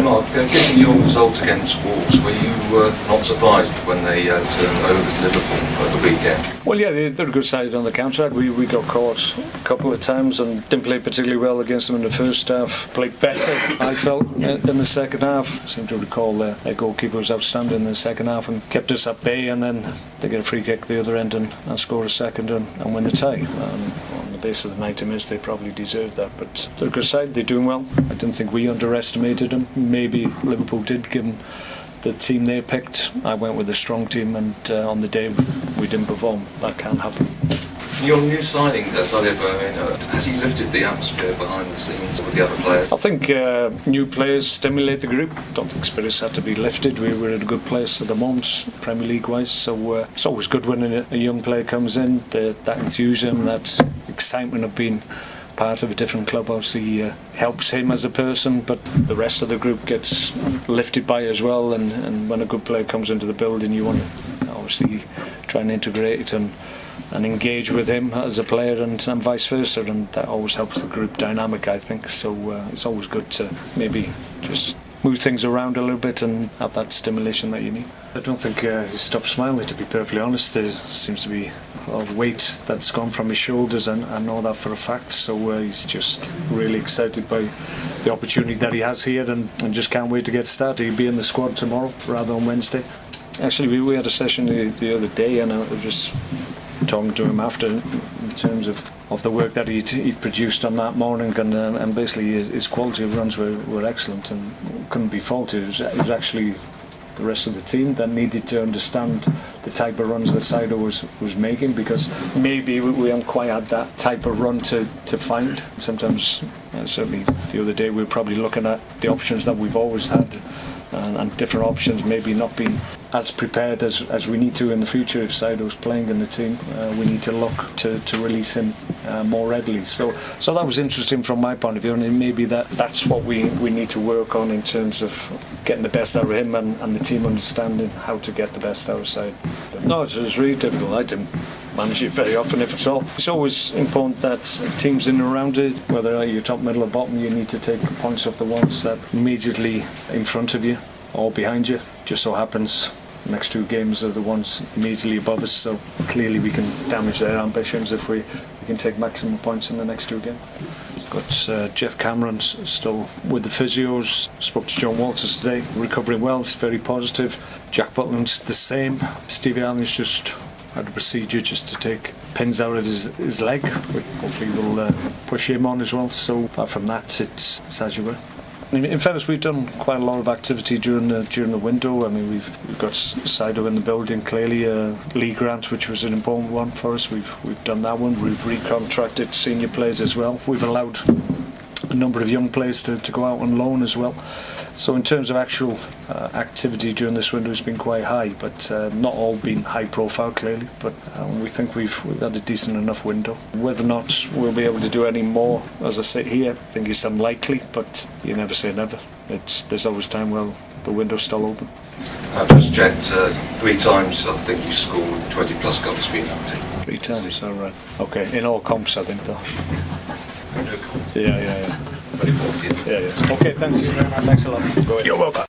Mark, given your result against Wolves, were you not surprised when they turned over to Liverpool at the weekend? Well, yeah, they're a good side on the counter. We got caught a couple of times and didn't play particularly well against them in the first half. Played better, I felt, in the second half. I seem to recall their goalkeeper was outstanding in the second half and kept us at bay, and then they get a free kick at the other end and score a second and win the tie. On the basis of the 90 minutes, they probably deserved that, but they're a good side, they're doing well. I didn't think we underestimated them. Maybe Liverpool did, given the team they picked. I went with a strong team, and on the day we didn't perform. That can happen. Your new signing, Saido Berahino, has he lifted the atmosphere behind the scenes with the other players? I think new players stimulate the group. I don't think spirits had to be lifted. We were in a good place at the moment, Premier League wise, so it's always good when a young player comes in. That enthusiasm, that excitement of being part of a different club obviously helps him as a person, but the rest of the group gets lifted by it as well, and when a good player comes into the building, you want to obviously try and integrate and engage with him as a player, and vice versa, and that always helps the group dynamic, I think. So it's always good to maybe just move things around a little bit and have that stimulation that you need. I don't think he stopped smiling, to be perfectly honest. There seems to be a lot of weight that's gone from his shoulders, and I know that for a fact, so he's just really excited by the opportunity that he has here, and just can't wait to get started. He'll be in the squad tomorrow rather than Wednesday. Actually, we had a session the other day, and I was just talking to him after in terms of the work that he'd produced on that morning, and basically his quality of runs were excellent and couldn't be faulted. It was actually the rest of the team that needed to understand the type of runs that Saido was making, because maybe we haven't quite had that type of run to find. Sometimes, certainly the other day, we were probably looking at the options that we've always had, and different options, maybe not being as prepared as we need to in the future. If Saido's playing in the team, we need to look to release him more readily. So that was interesting from my point of view, and maybe that's what we need to work on in terms of getting the best out of him, and the team understanding how to get the best out of Saido. No, it was really difficult. I didn't manage it very often, if at all. It's always important that teams in and around it, whether you're top, middle or bottom, you need to take points off the ones that immediately in front of you or behind you. Just so happens the next two games are the ones immediately above us, so clearly we can damage their ambitions if we can take maximum points in the next two games. Got Jeff Cameron still with the physios. Spoke to John Walters today, recovering well, it's very positive. Jack Butland's the same. Stevie Allen's just had a procedure just to take pins out of his leg, which hopefully will push him on as well. So apart from that, it's as you were. In fairness, we've done quite a lot of activity during the window. I mean, we've got Saido in the building, clearly Lee Grant, which was an important one for us. We've done that one. We've recontracted senior players as well. We've allowed a number of young players to go out on loan as well. So in terms of actual activity during this window, it's been quite high, but not all been high profile, clearly. But we think we've had a decent enough window. Whether or not we'll be able to do any more as I sit here, I think it's unlikely, but you never say never. There's always time while the window's still open. I've just checked 3 times. I think you scored 20 plus goals for United. 3 times, all right. Okay, in all comps, I think, though. No goals. Yeah. Very positive. Yeah. Okay, thanks. Thanks a lot. You're welcome.